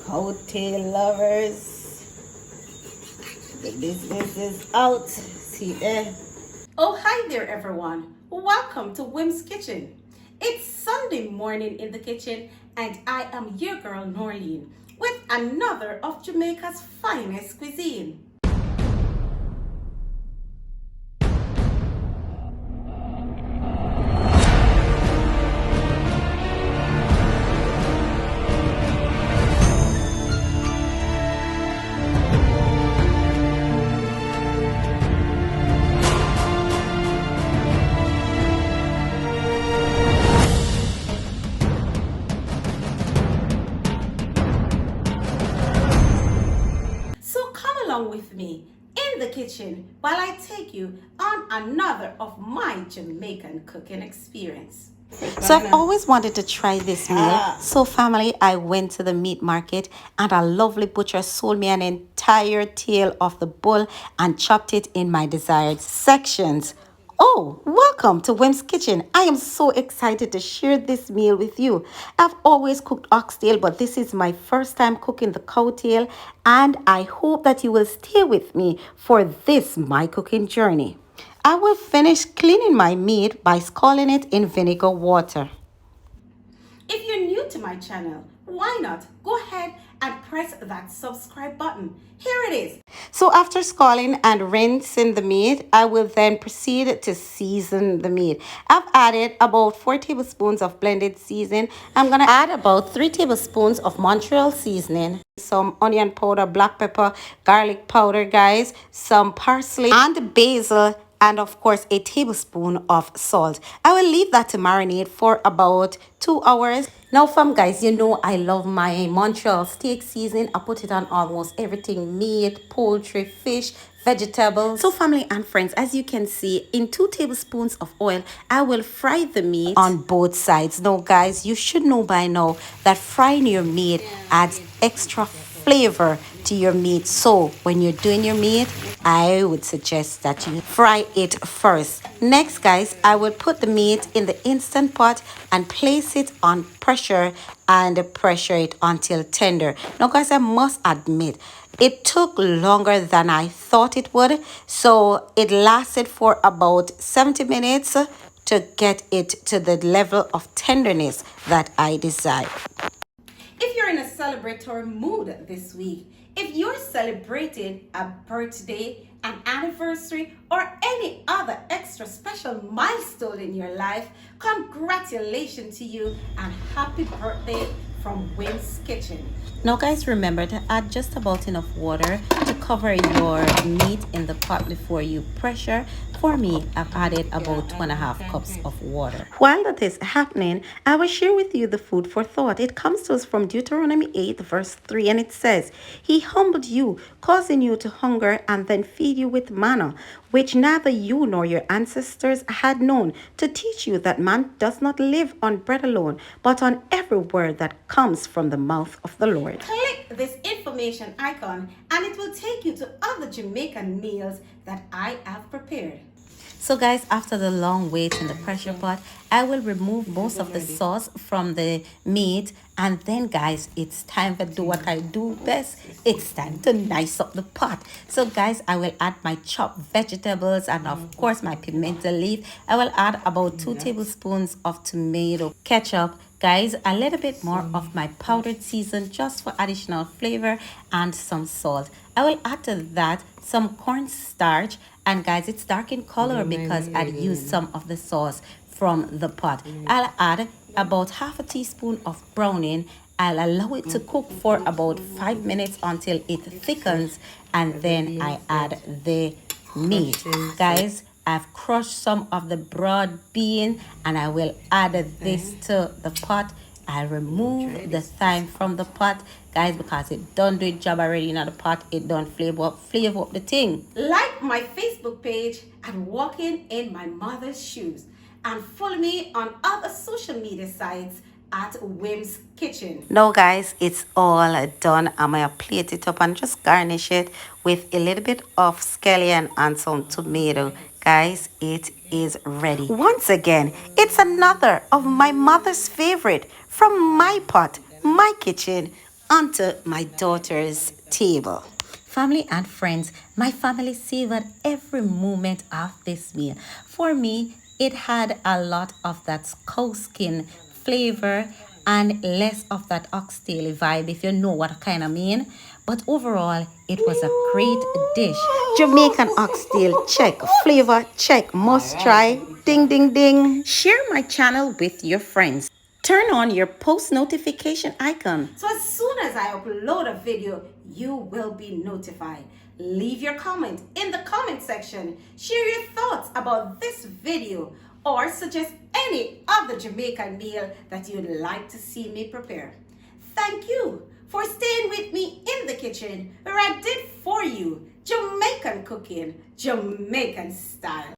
Cocktail lovers, the business is out. See there. Oh, hi there, everyone. Welcome to Wim's Kitchen. It's Sunday morning in the kitchen, and I am your girl, Norleen, with another of Jamaica's finest cuisine. So come along with me in the kitchen while I take you on another of my Jamaican cooking experience. So I've always wanted to try this meal. So family, I went to the meat market and a lovely butcher sold me an entire tail of the bull and chopped it in my desired sections. Oh, welcome to Wim's Kitchen. I am so excited to share this meal with you. I've always cooked oxtail, but this is my first time cooking the cowtail, and I hope that you will stay with me for this my cooking journey. I will finish cleaning my meat by scalding it in vinegar water. If you're new to my channel, why not go ahead and press that subscribe button. Here it is. So after scalding and rinsing the meat, I will then proceed to season the meat. I've added about 4 tablespoons of blended seasoning. I'm going to add about 3 tablespoons of Montreal seasoning, some onion powder, black pepper, garlic powder, guys, some parsley and basil, and of course a tablespoon of salt. I will leave that to marinate for about 2 hours. Now fam guys, you know I love my Montreal steak seasoning. I put it on almost everything: meat, poultry, fish, vegetables. So family and friends, as you can see, in 2 tablespoons of oil, I will fry the meat on both sides. Now guys, you should know by now that frying your meat adds extra flavor to your meat. So when you're doing your meat, I would suggest that you fry it first. Next guys, I would put the meat in the instant pot and place it on pressure and pressure it until tender. Now guys, I must admit it took longer than I thought it would. So it lasted for about 70 minutes to get it to the level of tenderness that I desire. If you're in a celebratory mood this week, if you're celebrating a birthday, an anniversary, or any other extra special milestone in your life, congratulations to you and happy birthday from Wim's Kitchen. Now guys, remember to add just about enough water to cover your meat in the pot before you pressure. For me, I've added about 2.5 cups of water. While that is happening, I will share with you the food for thought. It comes to us from Deuteronomy 8 verse 3, and it says, He humbled you, causing you to hunger, and then feed you with manna, which neither you nor your ancestors had known, to teach you that man does not live on bread alone, but on every word that comes from the mouth of the Lord. Click this information icon and it will take you to other Jamaican meals that I have prepared. So guys, after the long wait in the pressure pot, I will remove most of the sauce from the meat, and then guys, it's time to do what I do best. It's time to nice up the pot. So guys, I will add my chopped vegetables and of course my pimento leaf. I will add about 2 tablespoons of tomato ketchup. Guys, a little bit more of my powdered season just for additional flavor, and some salt. I will add to that some cornstarch, and guys, it's dark in color because I'd used some of the sauce from the pot. I'll add about half a teaspoon of browning. I'll allow it to cook for about 5 minutes until it thickens, and then I add the meat. Guys, I've crushed some of the broad bean and I will add this to the pot. I remove the thyme from the pot, guys, because it done do its job already in the pot. It done flavor up the thing. Like my Facebook page and walking in my mother's shoes, and follow me on other social media sites at Wim's Kitchen. Now guys, it's all done. I'm gonna plate it up and just garnish it with a little bit of scallion and some tomato. Guys, it is ready. Once again, it's another of my mother's favorite from my pot, my kitchen, onto my daughter's table. Family and friends, my family savored every moment of this meal. For me, it had a lot of that cow skin flavor and less of that oxtail vibe, if you know what I kind of mean. But overall, it was a great dish. Jamaican oxtail, check. Flavor, check. Must try. Ding, ding, ding. Share my channel with your friends. Turn on your post notification icon. So as soon as I upload a video, you will be notified. Leave your comment in the comment section. Share your thoughts about this video or suggest any other Jamaican meal that you'd like to see me prepare. Thank you for staying with me in the kitchen where I did for you Jamaican cooking, Jamaican style.